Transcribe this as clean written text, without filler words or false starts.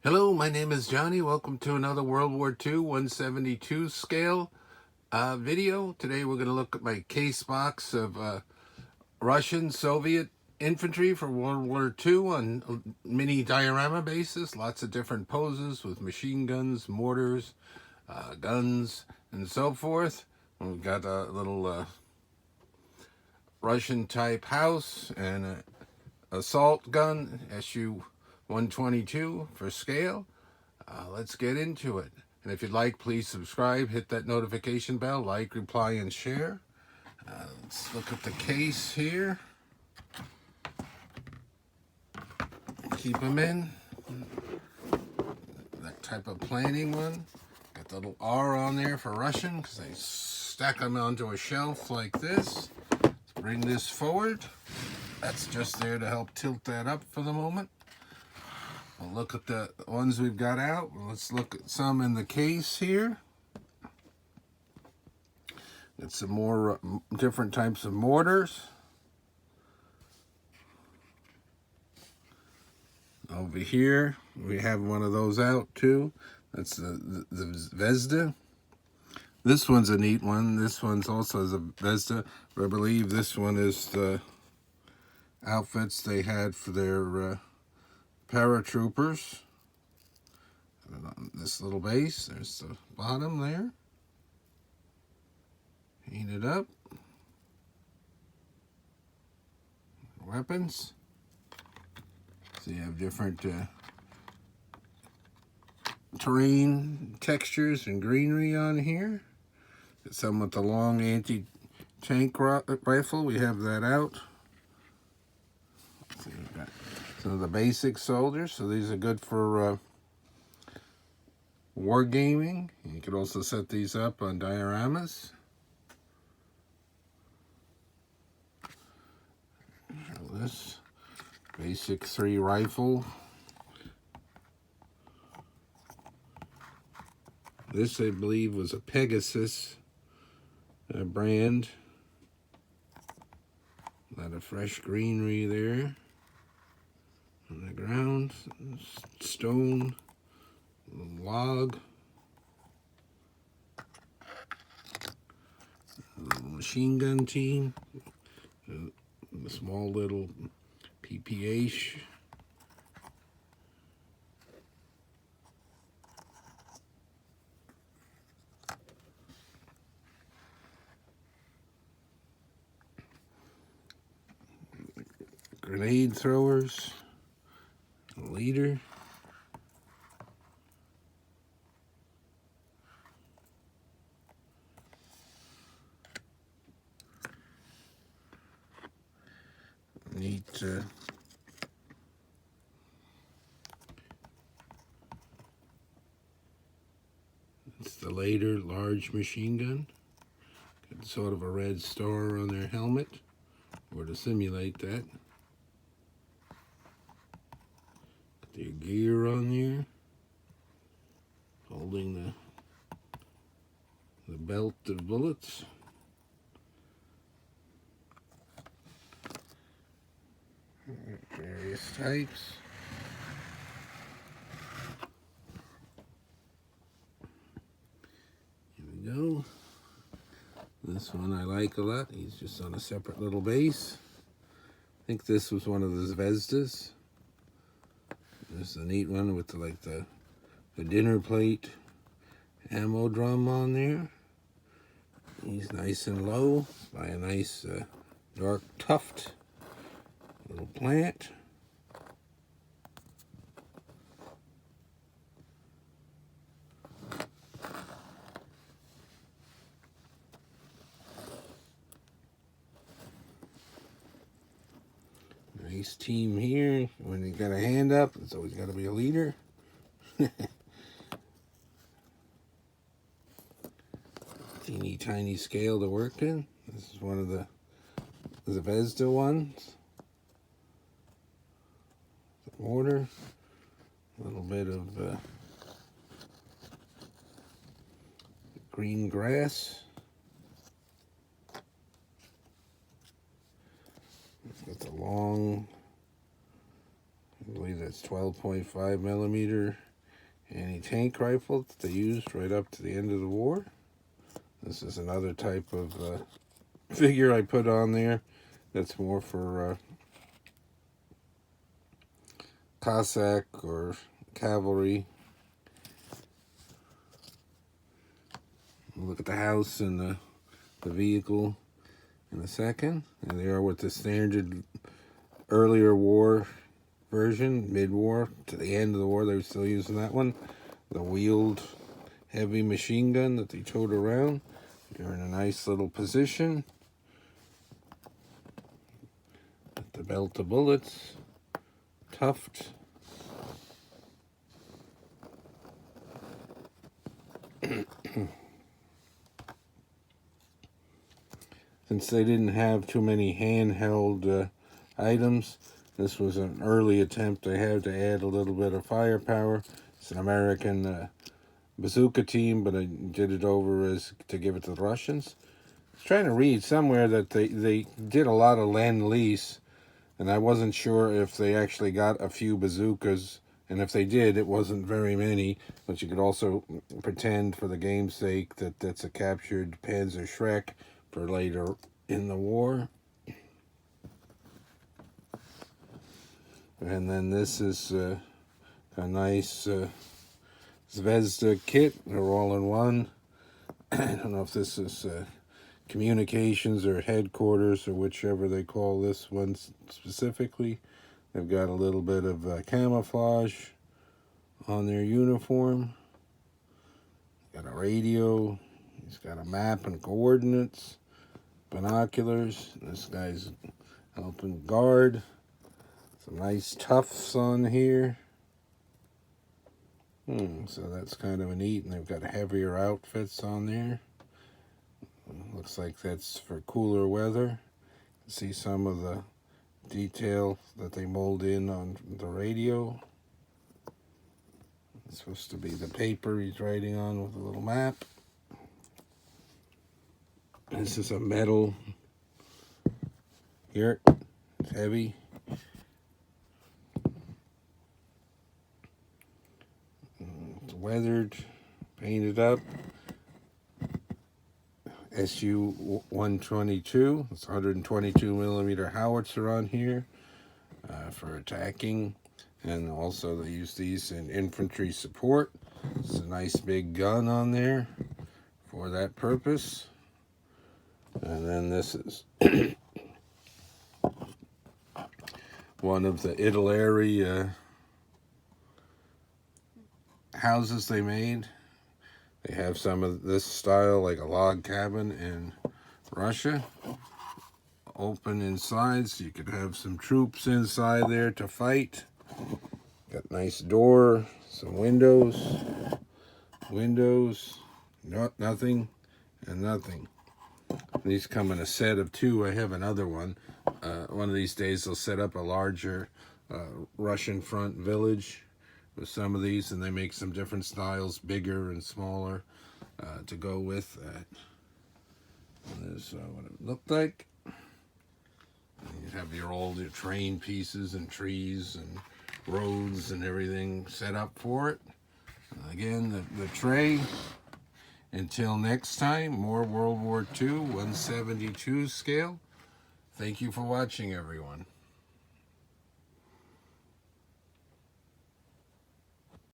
Hello, my name is Johnny. Welcome to another World War II 172 scale video. Today we're going to look at my case box of Russian Soviet infantry for World War II on a mini diorama basis. Lots of different poses with machine guns, mortars, guns, and so forth. We've got a little Russian type house and an assault gun, SU-122 for scale. Let's get into it. And if you'd like, please subscribe, hit that notification bell, like, reply, and share. Let's look at the case here. Keep them in. That type of planning one. Got the little R on there for Russian because they stack them onto a shelf like this. Let's bring this forward. That's just there to help tilt that up for the moment. We'll look at the ones we've got out. Let's look at some in the case here. Got some more different types of mortars. Over here, we have one of those out too. That's the Zvezda. This one's a neat one. This one's also a Zvezda. I believe this one is the outfits they had for their paratroopers. On this little base, there's the bottom there. Painted up. Weapons. So you have different terrain textures and greenery on here. Some with the long anti-tank rifle. We have that out. So you've got some of the basic soldiers. So these are good for wargaming. You could also set these up on dioramas. This basic 3 rifle. This, I believe, was a Pegasus brand. A lot of fresh greenery there on the ground. Stone, log, a little machine gun team, a small little PPH. Grenade throwers, a leader. Neat it's the later large machine gun. Got sort of a red star on their helmet, or to simulate that. Got their gear on there, holding the belt of bullets. Various types. Here we go. This one I like a lot. He's just on a separate little base. I think this was one of the Zvezdas. This is a neat one with the dinner plate ammo drum on there. He's nice and low by a nice dark tuft little plant. Nice team here. When you got a hand up, it's always got to be a leader. Teeny tiny scale to work in. This is one of the Zvezda ones. The mortar. A little bit of green grass. It's got the long, I believe that's 12.5 millimeter anti-tank rifle that they used right up to the end of the war. This is another type of figure I put on there that's more for Cossack or cavalry. Look at the house and the vehicle in a second. And they are with the standard earlier war version, mid-war to the end of the war. They were still using that one. The wheeled heavy machine gun that they towed around. You're in a nice little position. With the belt of bullets. Tuft. Since they didn't have too many handheld items, this was an early attempt they had to add a little bit of firepower. It's an American bazooka team, but I did it over as to give it to the Russians. I was trying to read somewhere that they did a lot of Lend-Lease, and I wasn't sure if they actually got a few bazookas, and if they did, it wasn't very many, but you could also pretend for the game's sake that that's a captured Panzer Schreck for later in the war. And then this is a nice Zvezda kit. They're all in one. I don't know if this is communications or headquarters or whichever they call this one specifically. They've got a little bit of camouflage on their uniform. Got a radio. He's got a map and coordinates. Binoculars. This guy's helping guard. Some nice tufts on here. So that's kind of neat, and they've got heavier outfits on there. Looks like that's for cooler weather. See some of the detail that they mold in on the radio. It's supposed to be the paper he's writing on with a little map. This is a metal. Here, it's heavy. It's weathered, painted up. SU-122. It's 122 millimeter howitzer on here for attacking, and also they use these in infantry support. It's a nice big gun on there for that purpose. And then this is one of the Italy houses they made. They have some of this style, like a log cabin in Russia. Open inside, so you could have some troops inside there to fight. Got nice door, some windows, nothing, and nothing. These come in a set of two. I have another one. One of these days they'll set up a larger Russian front village with some of these, and they make some different styles, bigger and smaller, to go with that. And there's what it looked like. You have your train pieces and trees and roads and everything set up for it. Again, the tray. Until next time, more World War II 1/72 scale. Thank you for watching, everyone.